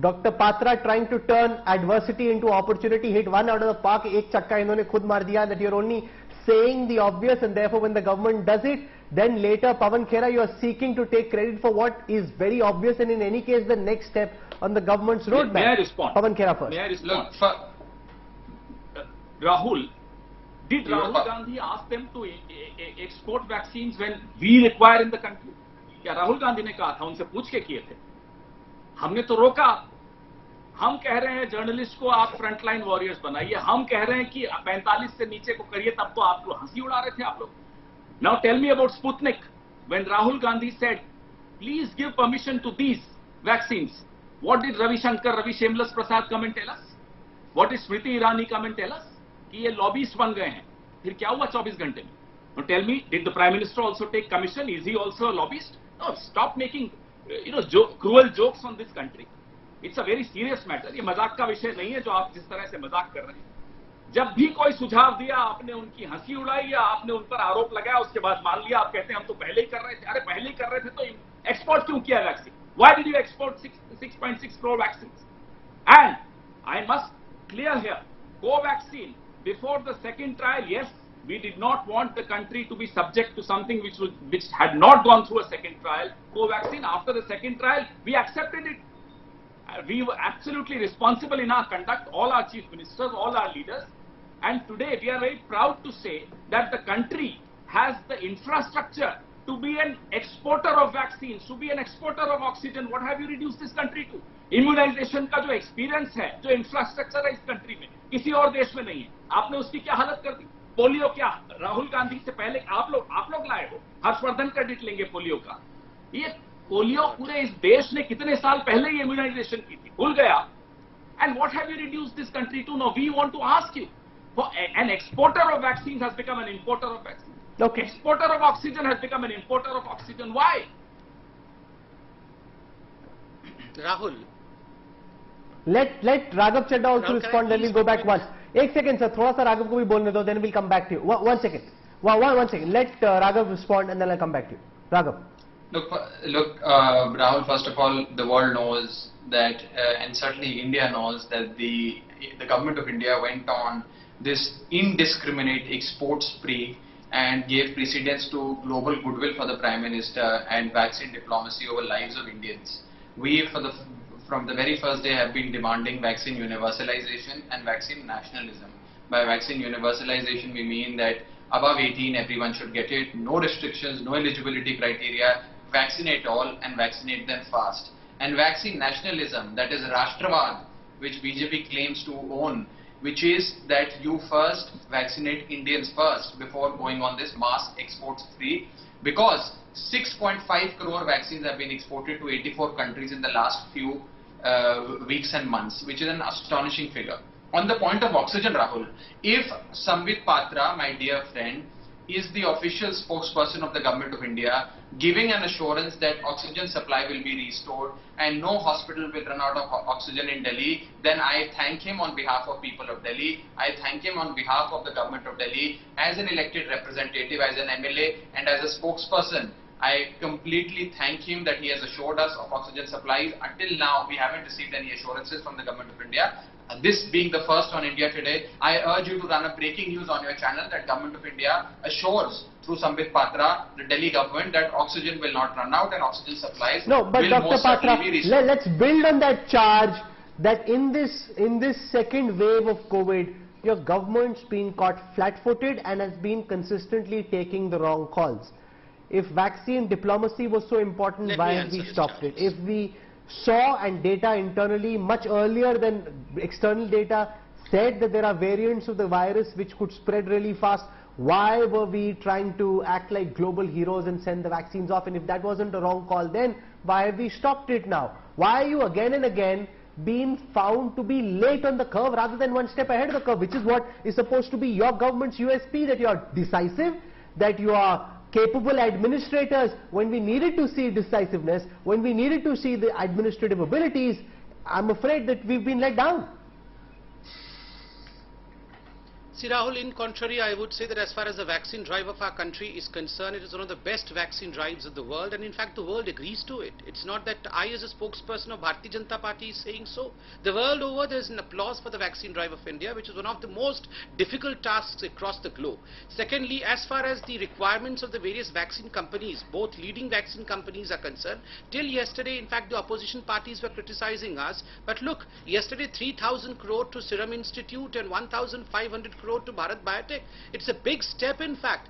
Dr. Patra trying to turn adversity into opportunity, hit one out of the park. एक चक्का इन्होंने खुद मार दिया. That you're only saying the obvious, and therefore when the government does it, then later Pawan Khera, you are seeking to take credit for what is very obvious, and in any case the next step on the government's roadmap. May I respond? Pawan Khera first. May I respond? Rahul, did Rahul Gandhi ask them to export vaccines when we require in the country? क्या राहुल गांधी ने कहा था? उनसे पूछ के किए थे. हमने तो रोका. हम कह रहे हैं जर्नलिस्ट को आप फ्रंटलाइन वॉरियर्स बनाइए. हम कह रहे हैं कि 45 से नीचे को करिए, तब तो आप लोग हंसी उड़ा रहे थे आप लोग. Now tell me about Sputnik. When Rahul Gandhi said, please give permission to these vaccines, what did Ravi Shankar, Ravi Shameless Prasad come and tell us? What did Smriti Irani come and tell us? कि ये lobbyist बन गए हैं. फिर क्या हुआ 24 घंटे में? Now tell me, did the Prime Minister also take commission? Is he also a lobbyist? No, stop making, cruel jokes on this country. It's a very serious matter. ये मजाक का विषय नहीं है जो आप जिस तरह से मजाक कर रहे हैं. जब भी कोई सुझाव दिया आपने उनकी हंसी उड़ाई या आपने उन पर आरोप लगाया, उसके बाद मान लिया. आप कहते हैं हम तो पहले ही कर रहे थे. अरे पहले ही कर रहे थे तो एक्सपोर्ट क्यों किया vaccine? Why did you export 6.6 crore vaccines? And I must clear here, Covaxin, before the second trial, yes, we did not want the country to be subject to something which had not gone through a second trial. Covaxin, after the second trial, we accepted it. We were absolutely responsible in our conduct, all our chief ministers, all our leaders. And today we are very proud to say that the country has the infrastructure to be an exporter of vaccines, to be an exporter of oxygen. What have you reduced this country to? Immunization का जो experience है, जो infrastructure है इस country में, किसी और देश में नहीं है. आपने उसकी क्या हालत कर दी? पोलियो क्या राहुल गांधी से पहले आप लोग लाए हो? हर्षवर्धन क्रेडिट लेंगे पोलियो का. ये पोलियो पूरे इस देश ने कितने साल पहले ही इम्यूनाइजेशन की थी, भूल गया. And what have you reduced this country to? Now we want to ask you. For an exporter of vaccines has become an importer of vaccines. Okay. Exporter of oxygen has become an importer of oxygen. Why? Rahul. Let Raghav Chadha also respond, then we'll go back once. एक second sir, थोड़ा सा राघव को भी बोलने दो, then we'll come back to you. One second. One second. Let Raghav respond and then I'll come back to you. Raghav. Look, Rahul, first of all, the world knows that, and certainly India knows that the government of India went on this indiscriminate export spree and gave precedence to global goodwill for the Prime Minister and vaccine diplomacy over lives of Indians. We, from the very first day, have been demanding vaccine universalization and vaccine nationalism. By vaccine universalization, we mean that above 18, everyone should get it, no restrictions, no eligibility criteria, vaccinate all and vaccinate them fast. And vaccine nationalism, that is Rashtravad, which BJP claims to own, which is that you first vaccinate Indians first before going on this mass export spree, because 6.5 crore vaccines have been exported to 84 countries in the last few weeks and months, which is an astonishing figure. On the point of oxygen, Rahul, if Sambit Patra, my dear friend, is the official spokesperson of the government of India, giving an assurance that oxygen supply will be restored and no hospital will run out of oxygen in Delhi, then I thank him on behalf of people of Delhi. I thank him on behalf of the government of Delhi as an elected representative, as an MLA and as a spokesperson. I completely thank him that he has assured us of oxygen supplies. Until now, we haven't received any assurances from the government of India. This being the first on India Today, I urge you to run a breaking news on your channel that Government of India assures through Sambit Patra, the Delhi government, that oxygen will not run out and oxygen supplies no, but will Dr. most Patra, certainly be restored. let's build on that charge that in this second wave of COVID, your government's been caught flat-footed and has been consistently taking the wrong calls. If vaccine diplomacy was so important, why have we stopped it? If we saw and data internally much earlier than external data said that there are variants of the virus which could spread really fast, why were we trying to act like global heroes and send the vaccines off? And if that wasn't a wrong call then, why have we stopped it now? Why are you again and again being found to be late on the curve rather than one step ahead of the curve, which is what is supposed to be your government's USP, that you are decisive, that you are capable administrators. When we needed to see decisiveness, when we needed to see the administrative abilities, I'm afraid that we've been let down. See, Rahul, in contrary, I would say that as far as the vaccine drive of our country is concerned, it is one of the best vaccine drives of the world, and in fact the world agrees to it. It's not that I as a spokesperson of Bharatiya Janata Party is saying so. The world over there is an applause for the vaccine drive of India, which is one of the most difficult tasks across the globe. Secondly, as far as the requirements of the various vaccine companies, both leading vaccine companies are concerned, till yesterday, in fact, the opposition parties were criticizing us, but look, yesterday 3,000 crore to Serum Institute and 1,500 crore to Bharat Biotech. It's a big step, in fact.